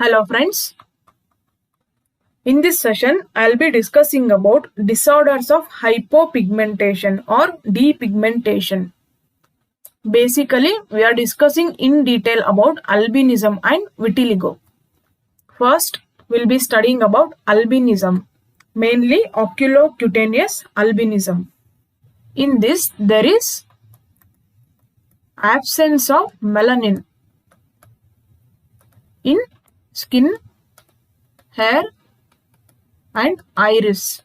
Hello friends, in this session I'll be discussing about disorders of hypopigmentation or depigmentation. Basically, we are discussing in detail about albinism and vitiligo. First, we'll be studying about albinism, mainly oculocutaneous albinism. In this, there is absence of melanin in skin, hair, and iris.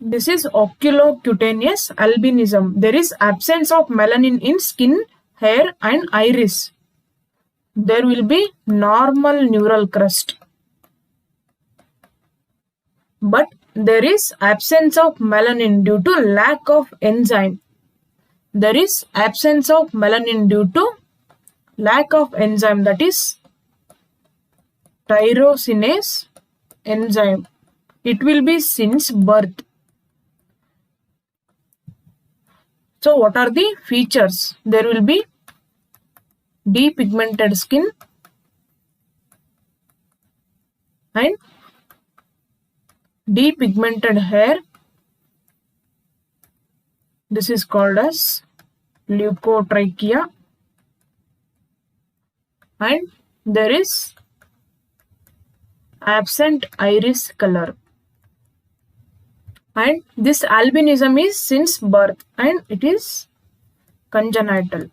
This is oculocutaneous albinism. There is absence of melanin in skin, hair, and iris. There will be normal neural crust. But there is absence of melanin due to lack of enzyme. There is absence of melanin due to lack of enzyme, that is tyrosinase enzyme. It will be since birth. So what are the features? There will be depigmented skin and depigmented hair. This is called as leukotrichia. And there is absent iris color. And this albinism is since birth and it is congenital.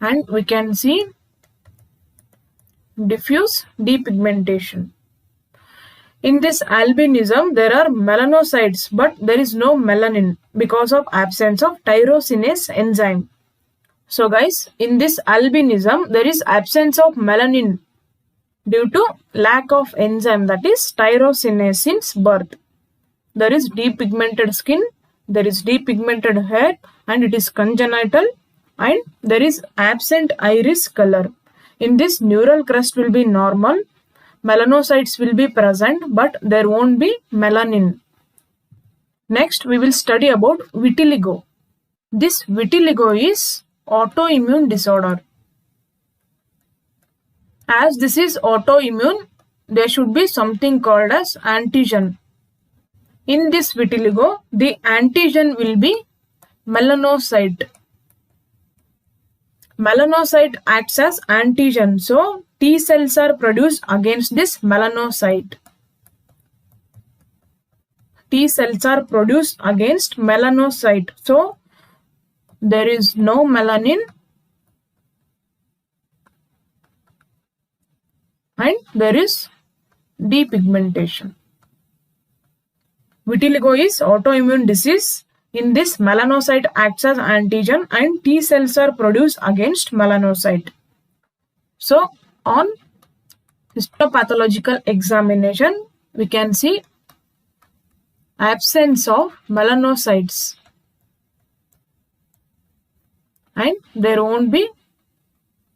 And we can see diffuse depigmentation. In this albinism, there are melanocytes, but there is no melanin because of absence of tyrosinase enzyme. So guys, in this albinism, there is absence of melanin due to lack of enzyme, that is tyrosinase, since birth. There is depigmented skin, there is depigmented hair, and it is congenital, and there is absent iris color. In this, neural crust will be normal, melanocytes will be present, but there won't be melanin. Next, we will study about vitiligo. This vitiligo is autoimmune disorder. As this is autoimmune, there should be something called as antigen. In this vitiligo, the antigen will be melanocyte. Melanocyte acts as antigen, so T cells are produced against this melanocyte. T cells are produced against melanocyte, so there is no melanin and there is depigmentation. Vitiligo is autoimmune disease. In this, melanocyte acts as antigen and T cells are produced against melanocyte. So, on histopathological examination, we can see absence of melanocytes and there won't be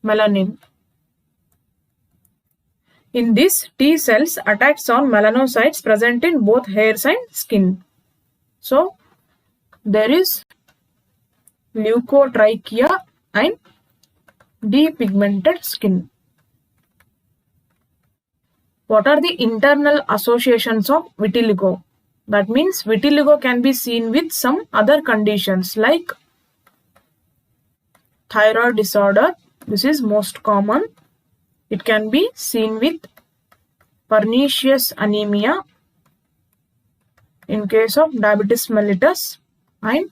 melanin. In this, T cells attacks on melanocytes present in both hairs and skin. So, there is leukotrichia and depigmented skin. What are the internal associations of vitiligo? That means vitiligo can be seen with some other conditions like thyroid disorder. This is most common. It can be seen with pernicious anemia in case of diabetes mellitus and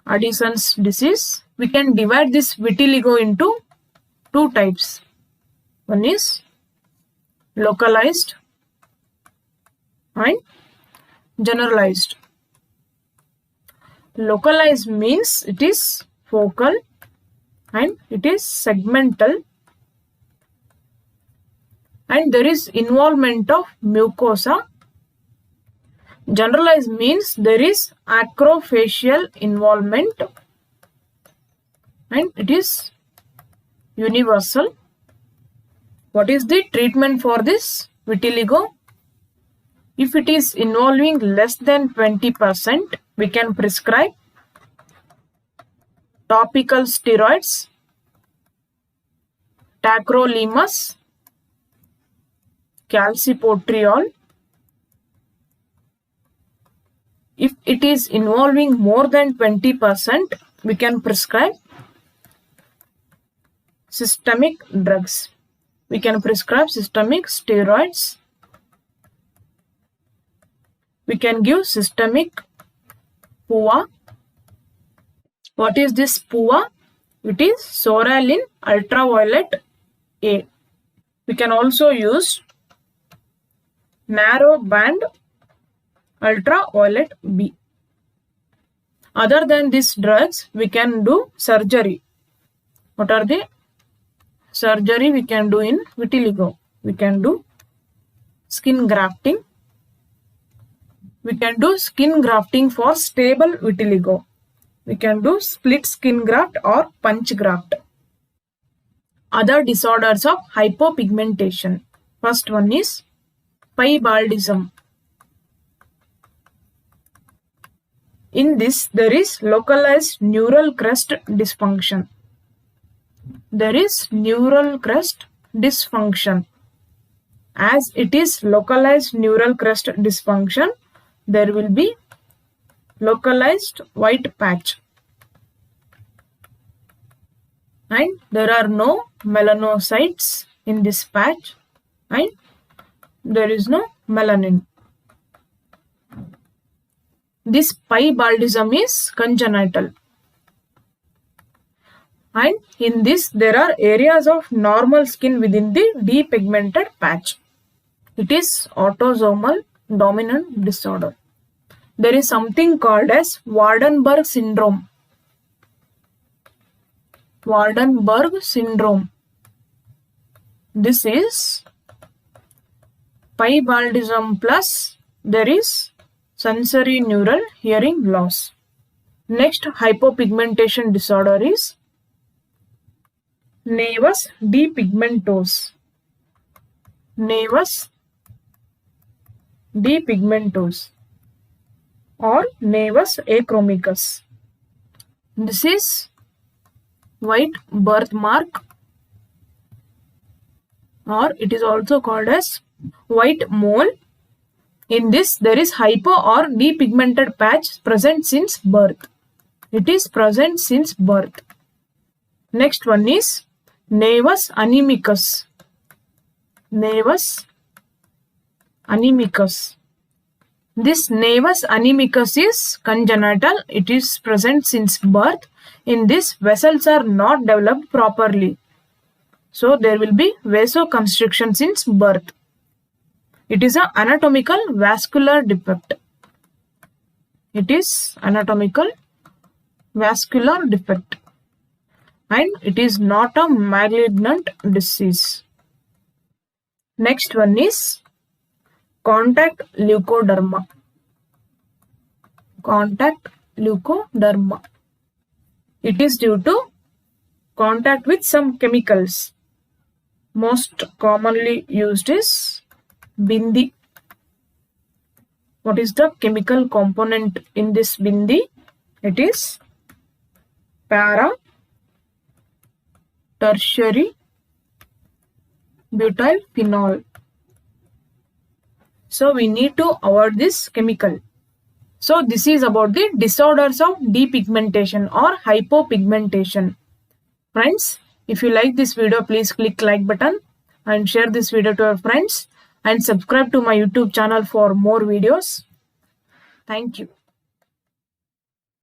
Addison's disease. We can divide this vitiligo into two types. One is localized and generalized. Localized means it is focal and it is segmental and there is involvement of mucosa. Generalized means there is acrofacial involvement and it is universal. What is the treatment for this vitiligo? If it is involving less than 20%, we can prescribe topical steroids tacrolimus, calcipotriol. If it is involving more than 20%, we can prescribe systemic drugs. We can prescribe systemic steroids. We can give systemic PUA. What is this PUA? It is psoralen ultraviolet A. We can also use narrow band ultraviolet B. Other than these drugs, we can do surgery. What are the surgery we can do in vitiligo? We can do skin grafting. We can do skin grafting for stable vitiligo. We can do split skin graft or punch graft. Other disorders of hypopigmentation. First one is piebaldism. In this, there is localized neural crest dysfunction. There is neural crest dysfunction. As it is localized neural crest dysfunction, there will be localized white patch. And there are no melanocytes in this patch, and there is no melanin. This piebaldism is congenital. And in this, there are areas of normal skin within the depigmented patch. It is autosomal dominant disorder. There is something called as Waardenburg syndrome. Waardenburg syndrome. This is piebaldism plus there is sensory neural hearing loss. Next hypopigmentation disorder is nevus depigmentose. Nevus depigmentose or nevus achromicus. This is white birthmark, or it is also called as white mole. In this, there is hypo or depigmented patch present since birth. It is present since birth. Next one is nevus anemicus. Nevus anemicus. This nevus anemicus is congenital. It is present since birth. In this, vessels are not developed properly. So, there will be vasoconstriction since birth. It is an anatomical vascular defect. It is anatomical vascular defect. And it is not a malignant disease. Next one is contact leukoderma. Contact leukoderma. It is due to contact with some chemicals. Most commonly used is bindi. What is the chemical component in this bindi? It is para tertiary butyl phenol. So we need to avoid this chemical. So this is about the disorders of depigmentation or hypopigmentation. Friends, if you like this video, please click like button and share this video to your friends and subscribe to my YouTube channel for more videos. Thank you.